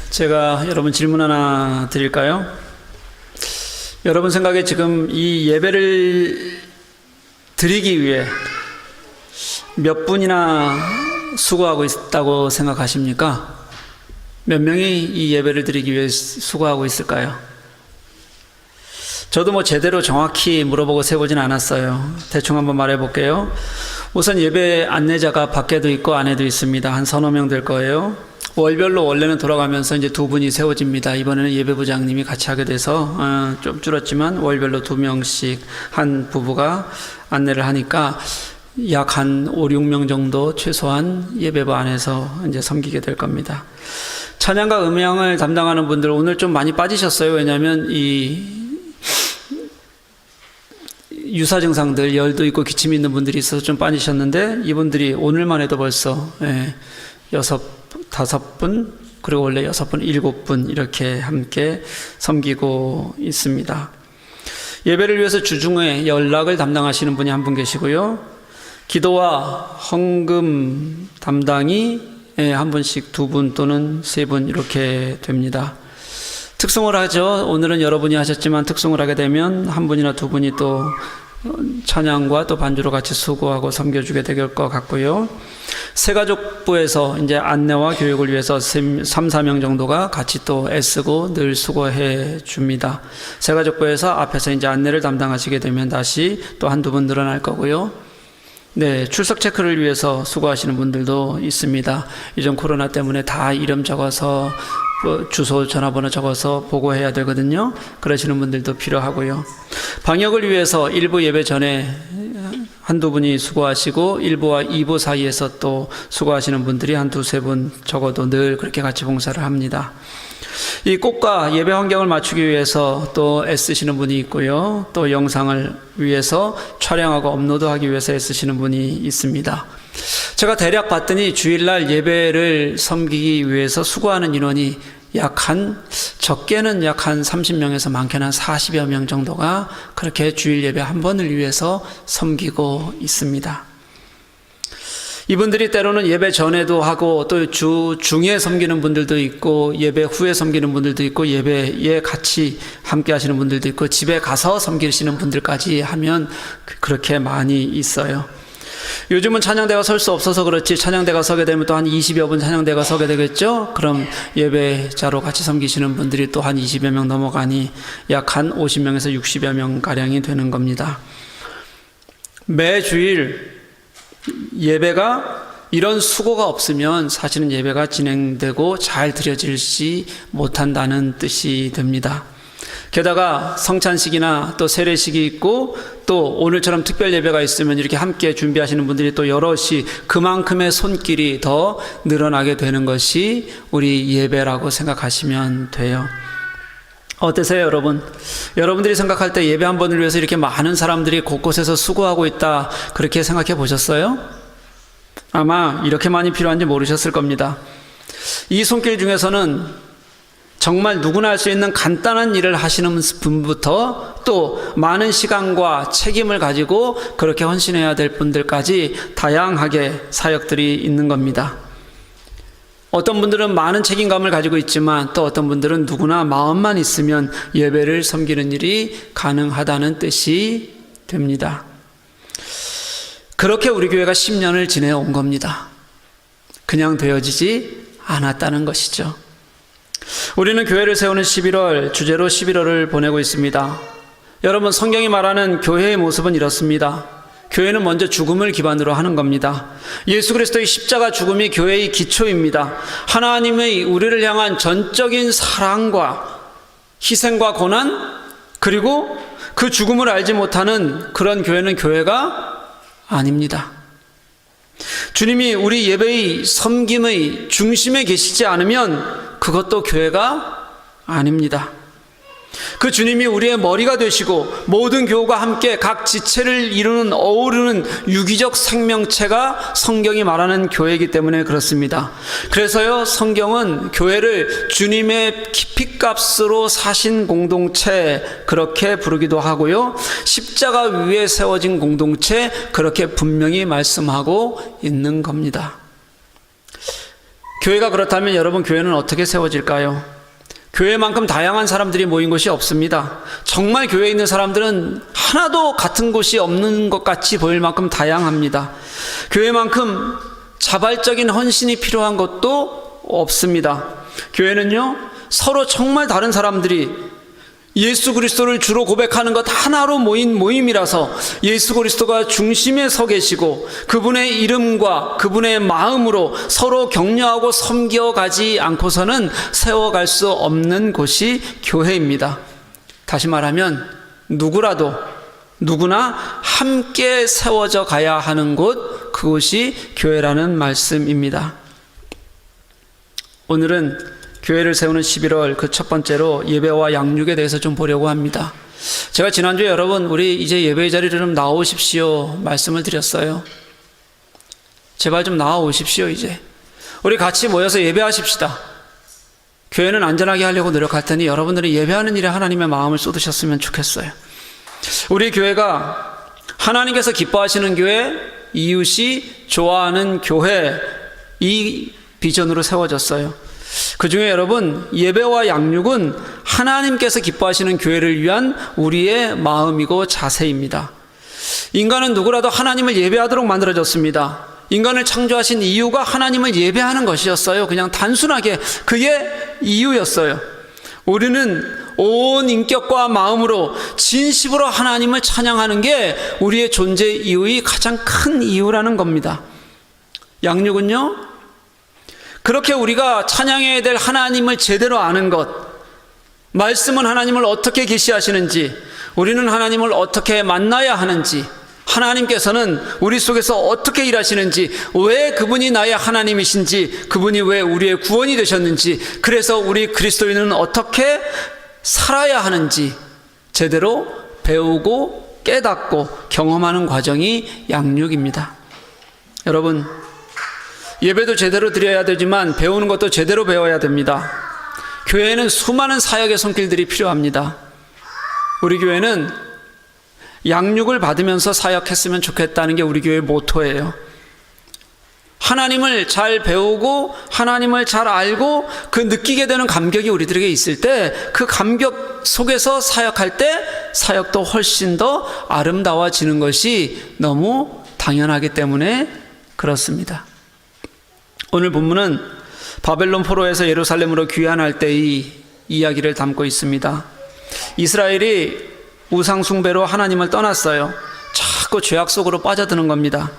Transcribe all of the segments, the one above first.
제가 여러분 질문 하나 드릴까요? 여러분 생각에 지금 이 예배를 드리기 위해 몇 분이나 수고하고 있다고 생각하십니까? 몇 명이 이 예배를 드리기 위해 수고하고 있을까요? 저도 제대로 정확히 물어보고 세보진 않았어요. 대충 한번 말해 볼게요. 우선 예배 안내자가 밖에도 있고 안에도 있습니다. 한 서너 명 될 거예요. 월별로 원래는 돌아가면서 이제 두 분이 세워집니다. 이번에는 예배부장님이 같이 하게 돼서 좀 줄었지만 월별로 2명씩 한 부부가 안내를 하니까 약 한 5, 6명 정도 최소한 예배부 안에서 이제 섬기게 될 겁니다. 찬양과 음향을 담당하는 분들 오늘 좀 많이 빠지셨어요. 왜냐하면 이 유사 증상들, 열도 있고 기침이 있는 분들이 있어서 좀 빠지셨는데 이분들이 오늘만 해도 벌써 5분, 그리고 원래 6분, 7분 이렇게 함께 섬기고 있습니다. 예배를 위해서 주중에 연락을 담당하시는 분이 한 분 계시고요. 기도와 헌금 담당이 한 분씩 2분 또는 3분 이렇게 됩니다. 특송을 하죠. 오늘은 여러분이 하셨지만 특송을 하게 되면 한 분이나 2분이 또 찬양과 또 반주로 같이 수고하고 섬겨주게 될 것 같고요. 새가족부에서 이제 안내와 교육을 위해서 3, 4명 정도가 같이 또 애쓰고 늘 수고해 줍니다. 새가족부에서 앞에서 이제 안내를 담당하시게 되면 다시 또 한두 분 늘어날 거고요. 네, 출석 체크를 위해서 수고하시는 분들도 있습니다. 이전 코로나 때문에 다 이름 적어서 주소 전화번호 적어서 보고해야 되거든요. 그러시는 분들도 필요하고요. 방역을 위해서 1부 예배 전에 한두 분이 수고하시고 1부와 2부 사이에서 또 수고하시는 분들이 한 2-3분 적어도 늘 그렇게 같이 봉사를 합니다. 이 꽃과 예배 환경을 맞추기 위해서 또 애쓰시는 분이 있고요. 또 영상을 위해서 촬영하고 업로드하기 위해서 애쓰시는 분이 있습니다. 제가 대략 봤더니 주일날 예배를 섬기기 위해서 수고하는 인원이 적게는 약 한 30명에서 많게는 한 40여 명 정도가 그렇게 주일 예배 한 번을 위해서 섬기고 있습니다. 이분들이 때로는 예배 전에도 하고 또 주 중에 섬기는 분들도 있고 예배 후에 섬기는 분들도 있고 예배에 같이 함께 하시는 분들도 있고 집에 가서 섬기시는 분들까지 하면 그렇게 많이 있어요. 요즘은 찬양대가 설 수 없어서 그렇지 찬양대가 서게 되면 또 한 20여 분 찬양대가 서게 되겠죠. 그럼 예배자로 같이 섬기시는 분들이 또 한 20여 명 넘어가니 약 한 50명에서 60여 명 가량이 되는 겁니다. 매주일 예배가 이런 수고가 없으면 사실은 예배가 진행되고 잘 드려지지 못한다는 뜻이 됩니다. 게다가 성찬식이나 또 세례식이 있고 또 오늘처럼 특별 예배가 있으면 이렇게 함께 준비하시는 분들이 또 여럿이 그만큼의 손길이 더 늘어나게 되는 것이 우리 예배라고 생각하시면 돼요. 어떠세요, 여러분? 여러분들이 생각할 때 예배 한 번을 위해서 이렇게 많은 사람들이 곳곳에서 수고하고 있다, 그렇게 생각해 보셨어요? 아마 이렇게 많이 필요한지 모르셨을 겁니다. 이 손길 중에서는 정말 누구나 할 수 있는 간단한 일을 하시는 분부터 또 많은 시간과 책임을 가지고 그렇게 헌신해야 될 분들까지 다양하게 사역들이 있는 겁니다. 어떤 분들은 많은 책임감을 가지고 있지만 또 어떤 분들은 누구나 마음만 있으면 예배를 섬기는 일이 가능하다는 뜻이 됩니다. 그렇게 우리 교회가 10년을 지내온 겁니다. 그냥 되어지지 않았다는 것이죠. 우리는 교회를 세우는 11월, 주제로 11월을 보내고 있습니다. 여러분, 성경이 말하는 교회의 모습은 이렇습니다. 교회는 먼저 죽음을 기반으로 하는 겁니다. 예수 그리스도의 십자가 죽음이 교회의 기초입니다. 하나님의 우리를 향한 전적인 사랑과 희생과 고난, 그리고 그 죽음을 알지 못하는 그런 교회는 교회가 아닙니다. 주님이 우리 예배의 섬김의 중심에 계시지 않으면 그것도 교회가 아닙니다. 그 주님이 우리의 머리가 되시고 모든 교우가 함께 각 지체를 이루는 어우르는 유기적 생명체가 성경이 말하는 교회이기 때문에 그렇습니다. 그래서요, 성경은 교회를 주님의 피값으로 사신 공동체 그렇게 부르기도 하고요, 십자가 위에 세워진 공동체 그렇게 분명히 말씀하고 있는 겁니다. 교회가 그렇다면 여러분, 교회는 어떻게 세워질까요? 교회만큼 다양한 사람들이 모인 곳이 없습니다. 정말 교회에 있는 사람들은 하나도 같은 곳이 없는 것 같이 보일 만큼 다양합니다. 교회만큼 자발적인 헌신이 필요한 것도 없습니다. 교회는요, 서로 정말 다른 사람들이 예수 그리스도를 주로 고백하는 것 하나로 모인 모임이라서 예수 그리스도가 중심에 서 계시고 그분의 이름과 그분의 마음으로 서로 격려하고 섬겨가지 않고서는 세워갈 수 없는 곳이 교회입니다. 다시 말하면 누구나 함께 세워져 가야 하는 곳, 그곳이 교회라는 말씀입니다. 오늘은 교회를 세우는 11월 그 첫 번째로 예배와 양육에 대해서 좀 보려고 합니다. 제가 지난주에 여러분, 우리 이제 예배의 자리를 좀 나오십시오 말씀을 드렸어요. 제발 좀 나오십시오. 이제 우리 같이 모여서 예배하십시다. 교회는 안전하게 하려고 노력할 테니 여러분들이 예배하는 일에 하나님의 마음을 쏟으셨으면 좋겠어요. 우리 교회가 하나님께서 기뻐하시는 교회, 이웃이 좋아하는 교회, 이 비전으로 세워졌어요. 그 중에 여러분, 예배와 양육은 하나님께서 기뻐하시는 교회를 위한 우리의 마음이고 자세입니다. 인간은 누구라도 하나님을 예배하도록 만들어졌습니다. 인간을 창조하신 이유가 하나님을 예배하는 것이었어요. 그냥 단순하게 그게 이유였어요. 우리는 온 인격과 마음으로 진심으로 하나님을 찬양하는 게 우리의 존재 이유의 가장 큰 이유라는 겁니다. 양육은요, 그렇게 우리가 찬양해야 될 하나님을 제대로 아는 것, 말씀은 하나님을 어떻게 계시하시는지, 우리는 하나님을 어떻게 만나야 하는지, 하나님께서는 우리 속에서 어떻게 일하시는지, 왜 그분이 나의 하나님이신지, 그분이 왜 우리의 구원이 되셨는지, 그래서 우리 그리스도인은 어떻게 살아야 하는지 제대로 배우고 깨닫고 경험하는 과정이 양육입니다. 여러분, 예배도 제대로 드려야 되지만 배우는 것도 제대로 배워야 됩니다. 교회에는 수많은 사역의 손길들이 필요합니다. 우리 교회는 양육을 받으면서 사역했으면 좋겠다는 게 우리 교회의 모토예요. 하나님을 잘 배우고 하나님을 잘 알고 그 느끼게 되는 감격이 우리들에게 있을 때, 그 감격 속에서 사역할 때 사역도 훨씬 더 아름다워지는 것이 너무 당연하기 때문에 그렇습니다. 오늘 본문은 바벨론 포로에서 예루살렘으로 귀환할 때의 이야기를 담고 있습니다. 이스라엘이 우상 숭배로 하나님을 떠났어요. 자꾸 죄악 속으로 빠져드는 겁니다.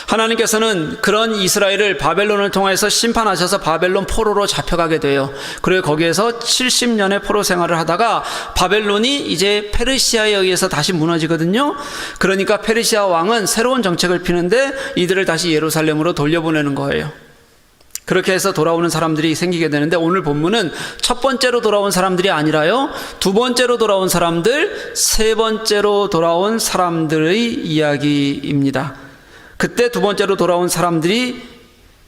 하나님께서는 그런 이스라엘을 바벨론을 통해서 심판하셔서 바벨론 포로로 잡혀가게 돼요. 그리고 거기에서 70년의 포로 생활을 하다가 바벨론이 이제 페르시아에 의해서 다시 무너지거든요. 그러니까 페르시아 왕은 새로운 정책을 피는데 이들을 다시 예루살렘으로 돌려보내는 거예요. 그렇게 해서 돌아오는 사람들이 생기게 되는데, 오늘 본문은 첫 번째로 돌아온 사람들이 아니라요, 두 번째로 돌아온 사람들, 세 번째로 돌아온 사람들의 이야기입니다. 그때 두 번째로 돌아온 사람들이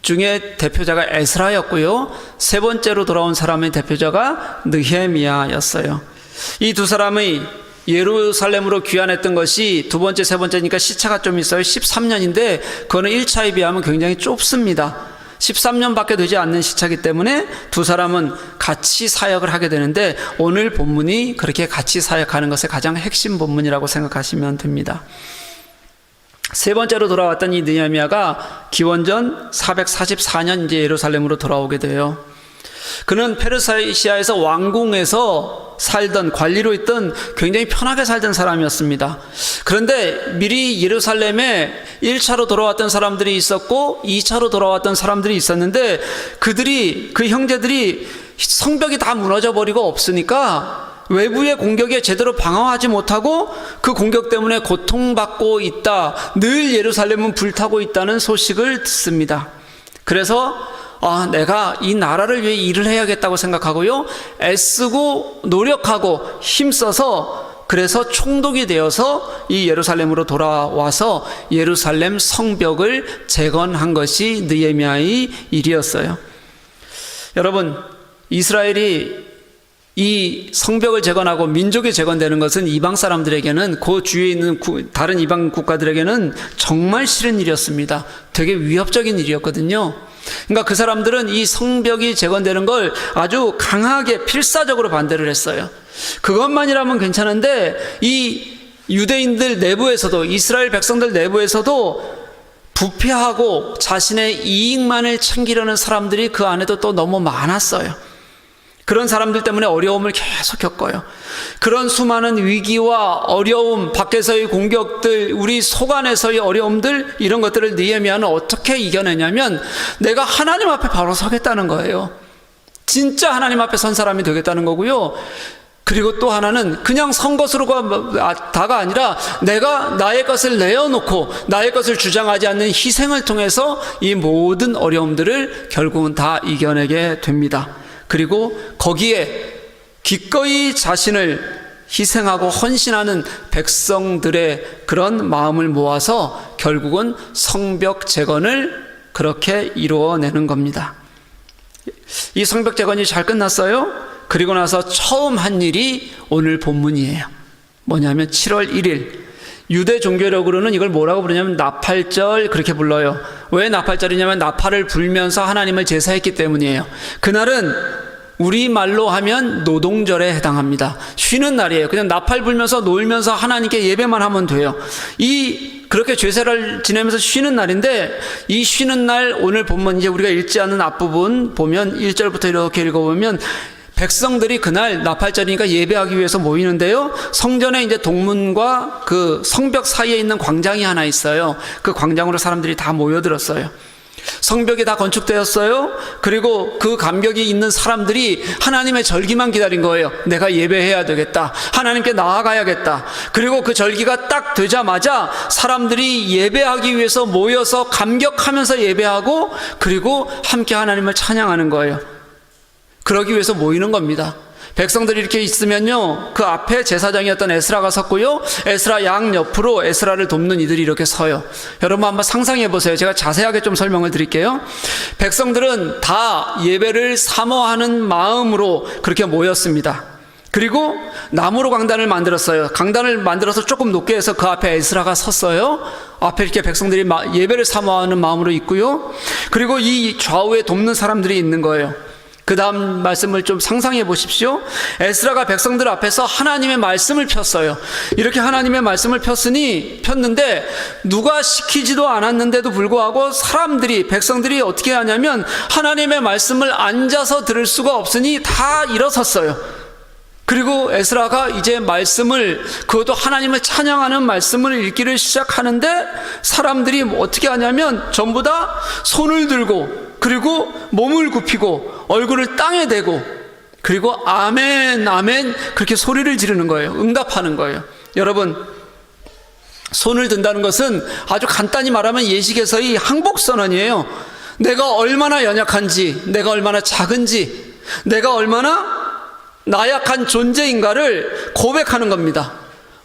중에 대표자가 에스라였고요, 세 번째로 돌아온 사람의 대표자가 느헤미야였어요. 이 두 사람의 예루살렘으로 귀환했던 것이 두 번째, 세 번째니까 시차가 좀 있어요. 13년인데 그거는 1차에 비하면 굉장히 좁습니다. 13년밖에 되지 않는 시차이기 때문에 두 사람은 같이 사역을 하게 되는데, 오늘 본문이 그렇게 같이 사역하는 것의 가장 핵심 본문이라고 생각하시면 됩니다. 세 번째로 돌아왔던 이 느헤미야가 기원전 444년 이제 예루살렘으로 돌아오게 돼요. 그는 페르시아에서 왕궁에서 살던, 관리로 있던 굉장히 편하게 살던 사람이었습니다. 그런데 미리 예루살렘에 1차로 돌아왔던 사람들이 있었고 2차로 돌아왔던 사람들이 있었는데, 그 형제들이 성벽이 다 무너져 버리고 없으니까 외부의 공격에 제대로 방어하지 못하고 그 공격 때문에 고통받고 있다, 늘 예루살렘은 불타고 있다는 소식을 듣습니다. 그래서 내가 이 나라를 위해 일을 해야겠다고 생각하고요, 애쓰고 노력하고 힘써서, 그래서 총독이 되어서 이 예루살렘으로 돌아와서 예루살렘 성벽을 재건한 것이 느헤미야의 일이었어요. 여러분, 이스라엘이 이 성벽을 재건하고 민족이 재건되는 것은 이방 사람들에게는, 그 주위에 있는 다른 이방 국가들에게는 정말 싫은 일이었습니다. 되게 위협적인 일이었거든요. 그러니까 그 사람들은 이 성벽이 재건되는 걸 아주 강하게 필사적으로 반대를 했어요. 그것만이라면 괜찮은데 이 유대인들 내부에서도, 이스라엘 백성들 내부에서도 부패하고 자신의 이익만을 챙기려는 사람들이 그 안에도 또 너무 많았어요. 그런 사람들 때문에 어려움을 계속 겪어요. 그런 수많은 위기와 어려움, 밖에서의 공격들, 우리 속 안에서의 어려움들, 이런 것들을 느헤미야는 어떻게 이겨내냐면 내가 하나님 앞에 바로 서겠다는 거예요. 진짜 하나님 앞에 선 사람이 되겠다는 거고요. 그리고 또 하나는 그냥 선 것으로가 다가 아니라 내가 나의 것을 내어놓고 나의 것을 주장하지 않는 희생을 통해서 이 모든 어려움들을 결국은 다 이겨내게 됩니다. 그리고 거기에 기꺼이 자신을 희생하고 헌신하는 백성들의 그런 마음을 모아서 결국은 성벽 재건을 그렇게 이루어내는 겁니다. 이 성벽 재건이 잘 끝났어요. 그리고 나서 처음 한 일이 오늘 본문이에요. 뭐냐면 7월 1일 유대 종교력으로는 이걸 뭐라고 부르냐면 나팔절, 그렇게 불러요. 왜 나팔절이냐면 나팔을 불면서 하나님을 제사했기 때문이에요. 그날은 우리말로 하면 노동절에 해당합니다. 쉬는 날이에요. 그냥 나팔 불면서 놀면서 하나님께 예배만 하면 돼요. 그렇게 제사를 지내면서 쉬는 날인데, 이 쉬는 날 오늘 본문 이제 우리가 읽지 않은 앞부분 보면 1절부터 이렇게 읽어보면 백성들이 그날 나팔절이니까 예배하기 위해서 모이는데요. 성전에 이제 동문과 그 성벽 사이에 있는 광장이 하나 있어요. 그 광장으로 사람들이 다 모여들었어요. 성벽이 다 건축되었어요. 그리고 그 감격이 있는 사람들이 하나님의 절기만 기다린 거예요. 내가 예배해야 되겠다. 하나님께 나아가야겠다. 그리고 그 절기가 딱 되자마자 사람들이 예배하기 위해서 모여서 감격하면서 예배하고 그리고 함께 하나님을 찬양하는 거예요. 그러기 위해서 모이는 겁니다. 백성들이 이렇게 있으면요, 그 앞에 제사장이었던 에스라가 섰고요, 에스라 양 옆으로 에스라를 돕는 이들이 이렇게 서요. 여러분 한번 상상해 보세요. 제가 자세하게 좀 설명을 드릴게요. 백성들은 다 예배를 사모하는 마음으로 그렇게 모였습니다. 그리고 나무로 강단을 만들었어요. 강단을 만들어서 조금 높게 해서 그 앞에 에스라가 섰어요. 앞에 이렇게 백성들이 예배를 사모하는 마음으로 있고요. 그리고 이 좌우에 돕는 사람들이 있는 거예요. 그 다음 말씀을 좀 상상해 보십시오. 에스라가 백성들 앞에서 하나님의 말씀을 폈어요. 이렇게 하나님의 말씀을 폈는데 누가 시키지도 않았는데도 불구하고 백성들이 어떻게 하냐면 하나님의 말씀을 앉아서 들을 수가 없으니 다 일어섰어요. 그리고 에스라가 이제 그것도 하나님을 찬양하는 말씀을 읽기를 시작하는데 사람들이 어떻게 하냐면 전부 다 손을 들고 그리고 몸을 굽히고 얼굴을 땅에 대고 그리고 아멘 아멘 그렇게 소리를 지르는 거예요. 응답하는 거예요. 여러분, 손을 든다는 것은 아주 간단히 말하면 예식에서의 항복선언이에요. 내가 얼마나 연약한지, 내가 얼마나 작은지, 내가 얼마나 나약한 존재인가를 고백하는 겁니다.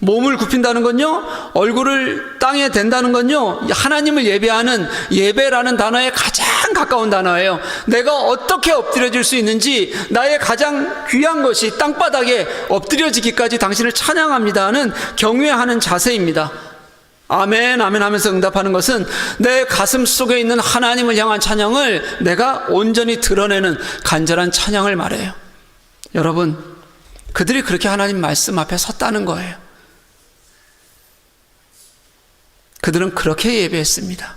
몸을 굽힌다는 건요, 얼굴을 땅에 댄다는 건요, 하나님을 예배하는 예배라는 단어에 가장 가까운 단어예요. 내가 어떻게 엎드려질 수 있는지, 나의 가장 귀한 것이 땅바닥에 엎드려지기까지 당신을 찬양합니다 하는 경외하는 자세입니다. 아멘 아멘 하면서 응답하는 것은 내 가슴 속에 있는 하나님을 향한 찬양을 내가 온전히 드러내는 간절한 찬양을 말해요. 여러분, 그들이 그렇게 하나님 말씀 앞에 섰다는 거예요. 그들은 그렇게 예배했습니다.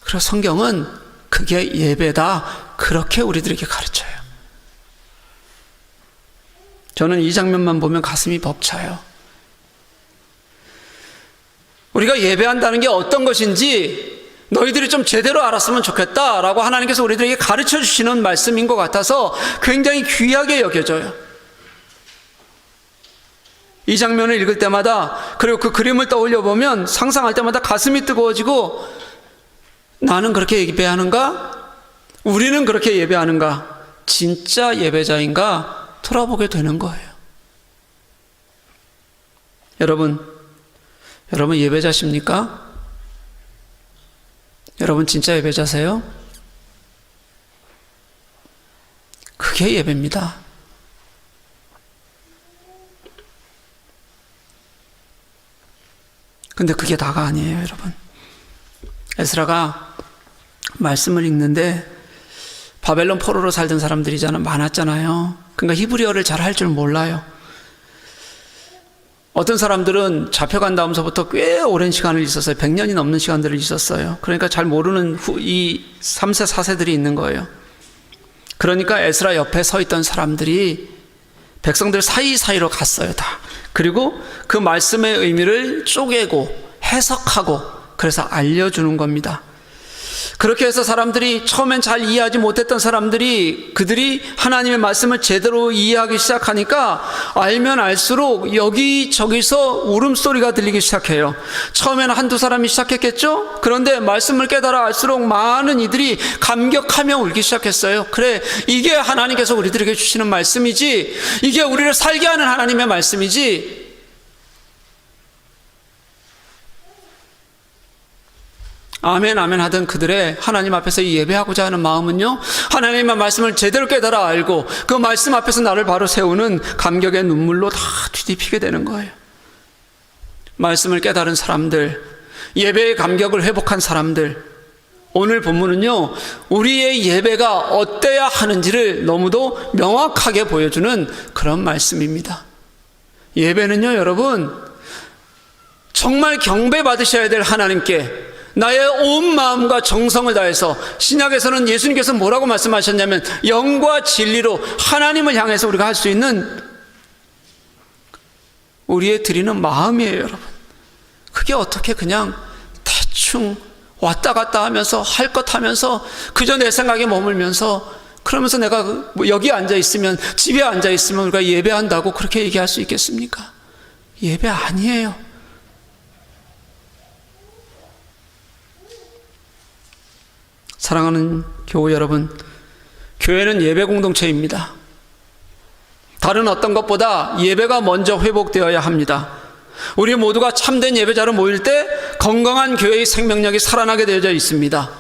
그래서 성경은 그게 예배다, 그렇게 우리들에게 가르쳐요. 저는 이 장면만 보면 가슴이 벅차요. 우리가 예배한다는 게 어떤 것인지 너희들이 좀 제대로 알았으면 좋겠다라고 하나님께서 우리들에게 가르쳐 주시는 말씀인 것 같아서 굉장히 귀하게 여겨져요. 이 장면을 읽을 때마다, 그리고 그 그림을 떠올려 보면 상상할 때마다 가슴이 뜨거워지고, 나는 그렇게 예배하는가? 우리는 그렇게 예배하는가? 진짜 예배자인가? 돌아보게 되는 거예요. 여러분 예배자십니까? 여러분 진짜 예배자세요? 그게 예배입니다. 근데 그게 다가 아니에요, 여러분. 에스라가 말씀을 읽는데 바벨론 포로로 살던 사람들이 많았잖아요. 그러니까 히브리어를 잘 할 줄 몰라요. 어떤 사람들은 잡혀간 다음서부터 꽤 오랜 시간을 있었어요. 100년이 넘는 시간들을 있었어요. 그러니까 잘 모르는 이 3세, 4세들이 있는 거예요. 그러니까 에스라 옆에 서 있던 사람들이 백성들 사이사이로 갔어요, 다. 그리고 그 말씀의 의미를 쪼개고 해석하고 그래서 알려주는 겁니다. 그렇게 해서 사람들이 처음엔 잘 이해하지 못했던 사람들이 그들이 하나님의 말씀을 제대로 이해하기 시작하니까 알면 알수록 여기저기서 울음소리가 들리기 시작해요. 처음에는 한두 사람이 시작했겠죠? 그런데 말씀을 깨달아 알수록 많은 이들이 감격하며 울기 시작했어요. 그래, 이게 하나님께서 우리들에게 주시는 말씀이지, 이게 우리를 살게 하는 하나님의 말씀이지. 아멘 아멘 하던 그들의 하나님 앞에서 예배하고자 하는 마음은요, 하나님의 말씀을 제대로 깨달아 알고 그 말씀 앞에서 나를 바로 세우는 감격의 눈물로 다 뒤집히게 되는 거예요. 말씀을 깨달은 사람들, 예배의 감격을 회복한 사람들, 오늘 본문은요, 우리의 예배가 어때야 하는지를 너무도 명확하게 보여주는 그런 말씀입니다. 예배는요, 여러분, 정말 경배받으셔야 될 하나님께 나의 온 마음과 정성을 다해서, 신약에서는 예수님께서 뭐라고 말씀하셨냐면 영과 진리로 하나님을 향해서 우리가 할 수 있는 우리의 드리는 마음이에요, 여러분. 그게 어떻게 그냥 대충 왔다 갔다 하면서 할 것 하면서 그저 내 생각에 머물면서 그러면서 내가 여기 앉아 있으면, 집에 앉아 있으면 우리가 예배한다고 그렇게 얘기할 수 있겠습니까? 예배 아니에요. 사랑하는 교우 여러분, 교회는 예배 공동체입니다. 다른 어떤 것보다 예배가 먼저 회복되어야 합니다. 우리 모두가 참된 예배자로 모일 때 건강한 교회의 생명력이 살아나게 되어져 있습니다.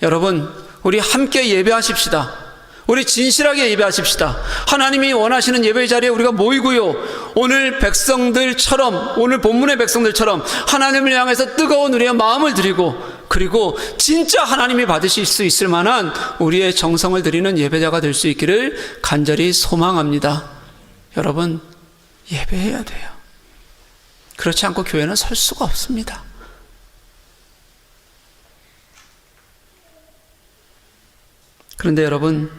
여러분, 우리 함께 예배하십시다. 우리 진실하게 예배하십시다. 하나님이 원하시는 예배의 자리에 우리가 모이고요, 오늘 백성들처럼, 오늘 본문의 백성들처럼 하나님을 향해서 뜨거운 우리의 마음을 드리고, 그리고 진짜 하나님이 받으실 수 있을 만한 우리의 정성을 드리는 예배자가 될 수 있기를 간절히 소망합니다. 여러분, 예배해야 돼요. 그렇지 않고 교회는 설 수가 없습니다. 그런데 여러분,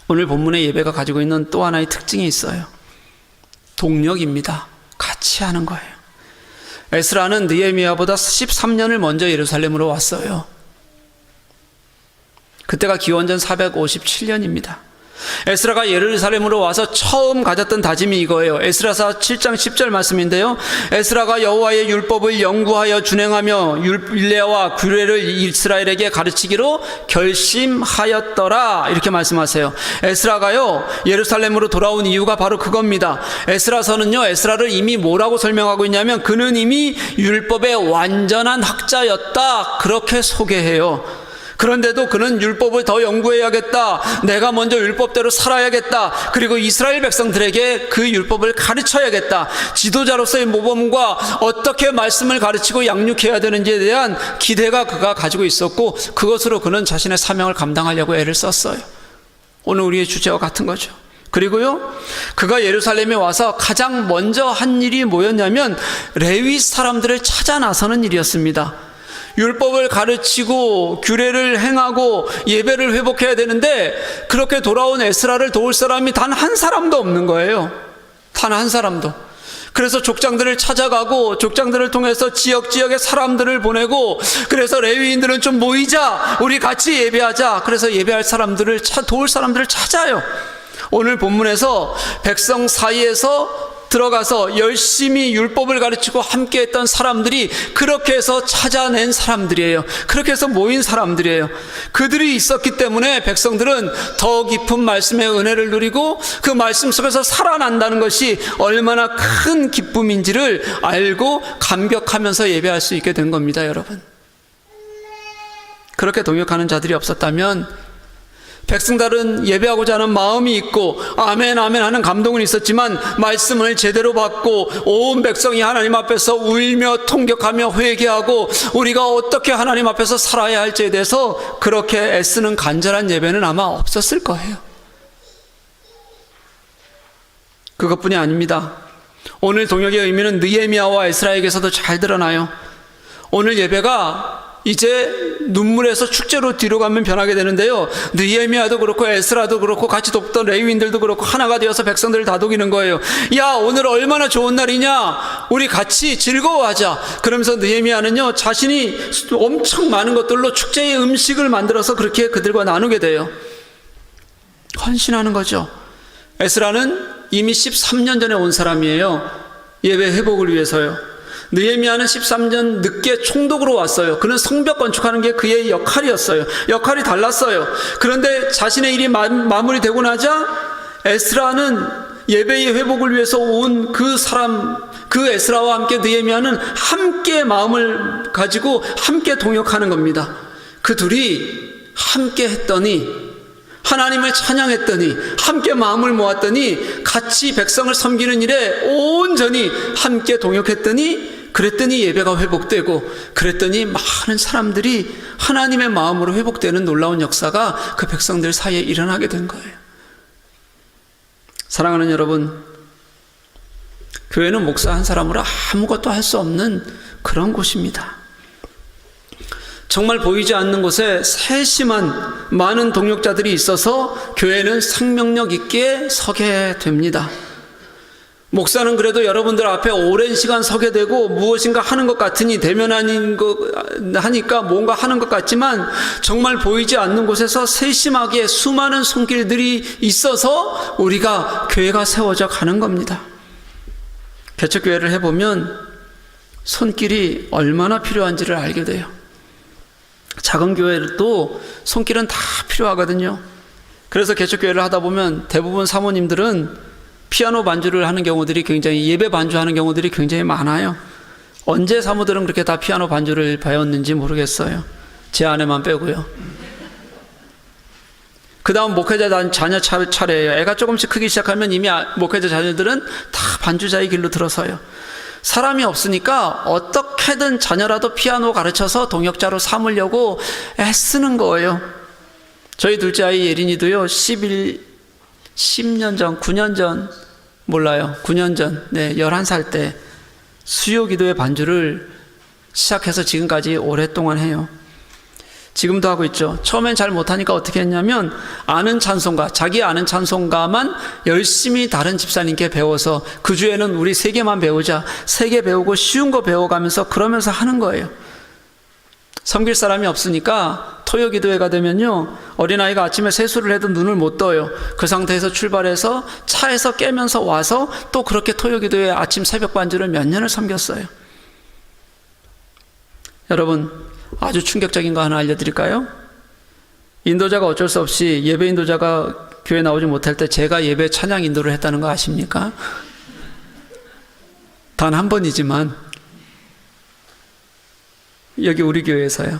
오늘 본문의 예배가 가지고 있는 또 하나의 특징이 있어요. 동력입니다. 같이 하는 거예요. 에스라는 느헤미야보다 13년을 먼저 예루살렘으로 왔어요. 그때가 기원전 457년입니다. 에스라가 예루살렘으로 와서 처음 가졌던 다짐이 이거예요. 에스라서 7장 10절 말씀인데요, 에스라가 여호와의 율법을 연구하여 준행하며 율례와 규례를 이스라엘에게 가르치기로 결심하였더라, 이렇게 말씀하세요. 에스라가요, 예루살렘으로 돌아온 이유가 바로 그겁니다. 에스라서는요, 에스라를 이미 뭐라고 설명하고 있냐면 그는 이미 율법의 완전한 학자였다, 그렇게 소개해요. 그런데도 그는 율법을 더 연구해야겠다, 내가 먼저 율법대로 살아야겠다, 그리고 이스라엘 백성들에게 그 율법을 가르쳐야겠다, 지도자로서의 모범과 어떻게 말씀을 가르치고 양육해야 되는지에 대한 기대가 그가 가지고 있었고, 그것으로 그는 자신의 사명을 감당하려고 애를 썼어요. 오늘 우리의 주제와 같은 거죠. 그리고요, 그가 예루살렘에 와서 가장 먼저 한 일이 뭐였냐면 레위 사람들을 찾아 나서는 일이었습니다. 율법을 가르치고 규례를 행하고 예배를 회복해야 되는데, 그렇게 돌아온 에스라를 도울 사람이 단 한 사람도 없는 거예요. 단 한 사람도. 그래서 족장들을 찾아가고 족장들을 통해서 지역지역에 사람들을 보내고, 그래서 레위인들은 좀 모이자, 우리 같이 예배하자, 그래서 예배할 사람들을 도울 사람들을 찾아요. 오늘 본문에서 백성 사이에서 들어가서 열심히 율법을 가르치고 함께 했던 사람들이 그렇게 해서 찾아낸 사람들이에요. 그렇게 해서 모인 사람들이에요. 그들이 있었기 때문에 백성들은 더 깊은 말씀의 은혜를 누리고 그 말씀 속에서 살아난다는 것이 얼마나 큰 기쁨인지를 알고 감격하면서 예배할 수 있게 된 겁니다, 여러분. 그렇게 동역하는 자들이 없었다면 백성들은 예배하고자 하는 마음이 있고 아멘 아멘 하는 감동은 있었지만 말씀을 제대로 받고 온 백성이 하나님 앞에서 울며 통곡하며 회개하고 우리가 어떻게 하나님 앞에서 살아야 할지에 대해서 그렇게 애쓰는 간절한 예배는 아마 없었을 거예요. 그것뿐이 아닙니다. 오늘 동역의 의미는 느헤미야와 에스라에게서도 잘 드러나요. 오늘 예배가 이제 눈물에서 축제로 뒤로 가면 변하게 되는데요. 느헤미야도 그렇고 에스라도 그렇고 같이 돕던 레위인들도 그렇고 하나가 되어서 백성들을 다독이는 거예요. 야, 오늘 얼마나 좋은 날이냐. 우리 같이 즐거워하자. 그러면서 느헤미야는요, 자신이 엄청 많은 것들로 축제의 음식을 만들어서 그렇게 그들과 나누게 돼요. 헌신하는 거죠. 에스라는 이미 13년 전에 온 사람이에요. 예배 회복을 위해서요. 느헤미야는 13년 늦게 총독으로 왔어요. 그는 성벽 건축하는 게 그의 역할이었어요. 역할이 달랐어요. 그런데 자신의 일이 마무리되고 나자 에스라는 예배의 회복을 위해서 온 그 사람, 그 에스라와 함께 느헤미야는 함께 마음을 가지고 함께 동역하는 겁니다. 그 둘이 함께 했더니, 하나님을 찬양했더니, 함께 마음을 모았더니, 같이 백성을 섬기는 일에 온전히 함께 동역했더니, 그랬더니 예배가 회복되고, 그랬더니 많은 사람들이 하나님의 마음으로 회복되는 놀라운 역사가 그 백성들 사이에 일어나게 된 거예요. 사랑하는 여러분, 교회는 목사 한 사람으로 아무것도 할 수 없는 그런 곳입니다. 정말 보이지 않는 곳에 세심한 많은 동역자들이 있어서 교회는 생명력 있게 서게 됩니다. 목사는 그래도 여러분들 앞에 오랜 시간 서게 되고 무엇인가 하는 것 같으니 대면하는 거 하니까 뭔가 하는 것 같지만 정말 보이지 않는 곳에서 세심하게 수많은 손길들이 있어서 우리가 교회가 세워져 가는 겁니다. 개척교회를 해보면 손길이 얼마나 필요한지를 알게 돼요. 작은 교회도 손길은 다 필요하거든요. 그래서 개척교회를 하다 보면 대부분 사모님들은 피아노 반주를 하는 경우들이 굉장히, 예배 반주하는 경우들이 굉장히 많아요. 언제 사모들은 그렇게 다 피아노 반주를 배웠는지 모르겠어요. 제 아내만 빼고요. 그 다음 목회자 자녀 차례예요. 애가 조금씩 크기 시작하면 이미 목회자 자녀들은 다 반주자의 길로 들어서요. 사람이 없으니까 어떻게든 자녀라도 피아노 가르쳐서 동역자로 삼으려고 애쓰는 거예요. 저희 둘째 아이 예린이도요, 10년 전, 9년 전, 몰라요. 9년 전, 11살 때 수요기도의 반주를 시작해서 지금까지 오랫동안 해요. 지금도 하고 있죠. 처음엔 잘 못하니까 어떻게 했냐면 아는 찬송가, 자기 아는 찬송가만 열심히 다른 집사님께 배워서 그 주에는 우리 3개만 배우자, 3개 배우고 쉬운 거 배워가면서 그러면서 하는 거예요. 섬길 사람이 없으니까 토요기도회가 되면요, 어린아이가 아침에 세수를 해도 눈을 못 떠요. 그 상태에서 출발해서 차에서 깨면서 와서 또 그렇게 토요기도회 아침 새벽 반주를 몇 년을 섬겼어요. 여러분, 아주 충격적인 거 하나 알려드릴까요? 인도자가 어쩔 수 없이, 예배 인도자가 교회 나오지 못할 때 제가 예배 찬양 인도를 했다는 거 아십니까? 단 한 번이지만 여기 우리 교회에서요.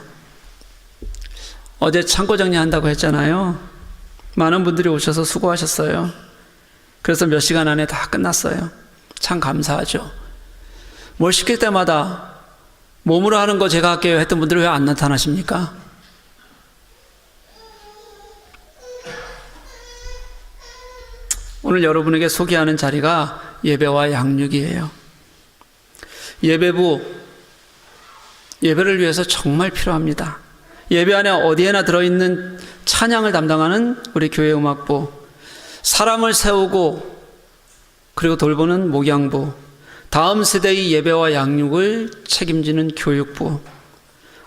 어제 창고 정리한다고 했잖아요. 많은 분들이 오셔서 수고하셨어요. 그래서 몇 시간 안에 다 끝났어요. 참 감사하죠. 뭘 시킬 때마다 몸으로 하는 거 제가 할게요 했던 분들은 왜 안 나타나십니까? 오늘 여러분에게 소개하는 자리가 예배와 양육이에요. 예배부, 예배를 위해서 정말 필요합니다. 예배 안에 어디에나 들어있는 찬양을 담당하는 우리 교회 음악부, 사람을 세우고 그리고 돌보는 목양부, 다음 세대의 예배와 양육을 책임지는 교육부,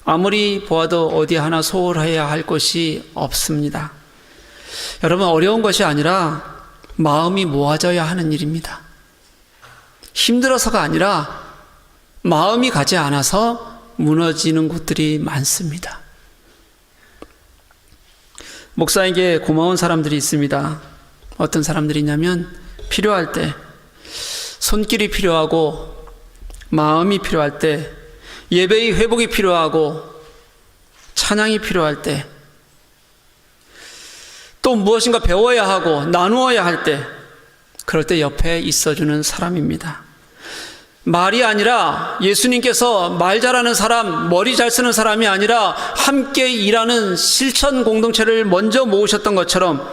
아무리 보아도 어디 하나 소홀해야 할 것이 없습니다. 여러분, 어려운 것이 아니라 마음이 모아져야 하는 일입니다. 힘들어서가 아니라 마음이 가지 않아서 무너지는 곳들이 많습니다. 목사에게 고마운 사람들이 있습니다. 어떤 사람들이냐면 필요할 때, 손길이 필요하고 마음이 필요할 때, 예배의 회복이 필요하고 찬양이 필요할 때, 또 무엇인가 배워야 하고 나누어야 할 때, 그럴 때 옆에 있어주는 사람입니다. 말이 아니라 예수님께서 말 잘하는 사람, 머리 잘 쓰는 사람이 아니라 함께 일하는 실천 공동체를 먼저 모으셨던 것처럼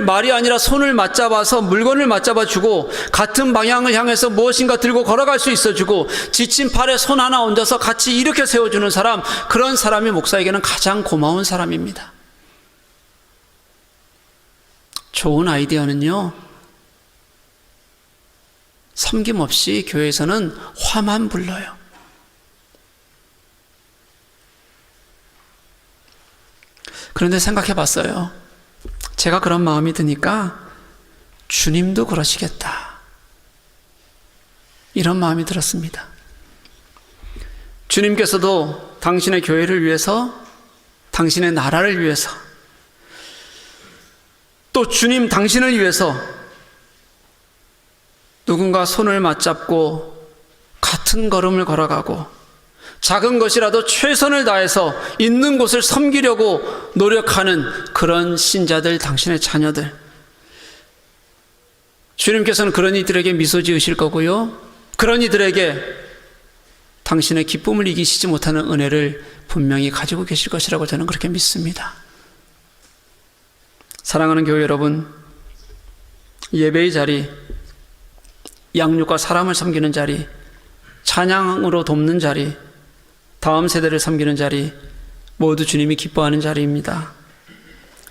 말이 아니라 손을 맞잡아서 물건을 맞잡아 주고 같은 방향을 향해서 무엇인가 들고 걸어갈 수 있어 주고 지친 팔에 손 하나 얹어서 같이 이렇게 세워주는 사람, 그런 사람이 목사에게는 가장 고마운 사람입니다. 좋은 아이디어는요, 섬김 없이 교회에서는 화만 불러요. 그런데 생각해 봤어요. 제가 그런 마음이 드니까 주님도 그러시겠다, 이런 마음이 들었습니다. 주님께서도 당신의 교회를 위해서, 당신의 나라를 위해서, 또 주님 당신을 위해서 누군가 손을 맞잡고 같은 걸음을 걸어가고 작은 것이라도 최선을 다해서 있는 곳을 섬기려고 노력하는 그런 신자들, 당신의 자녀들, 주님께서는 그런 이들에게 미소 지으실 거고요, 그런 이들에게 당신의 기쁨을 이기시지 못하는 은혜를 분명히 가지고 계실 것이라고 저는 그렇게 믿습니다. 사랑하는 교회 여러분, 예배의 자리, 양육과 사람을 섬기는 자리, 찬양으로 돕는 자리, 다음 세대를 섬기는 자리, 모두 주님이 기뻐하는 자리입니다.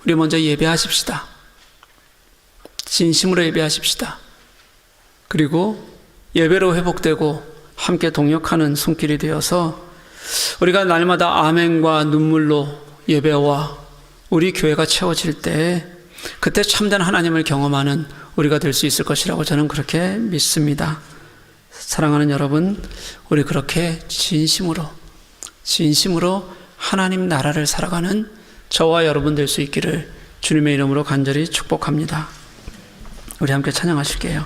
우리 먼저 예배하십시다. 진심으로 예배하십시다. 그리고 예배로 회복되고 함께 동역하는 손길이 되어서 우리가 날마다 아멘과 눈물로 예배와 우리 교회가 채워질 때, 그때 참된 하나님을 경험하는 우리가 될 수 있을 것이라고 저는 그렇게 믿습니다. 사랑하는 여러분, 우리 그렇게 진심으로 하나님 나라를 살아가는 저와 여러분 될 수 있기를 주님의 이름으로 간절히 축복합니다. 우리 함께 찬양하실게요.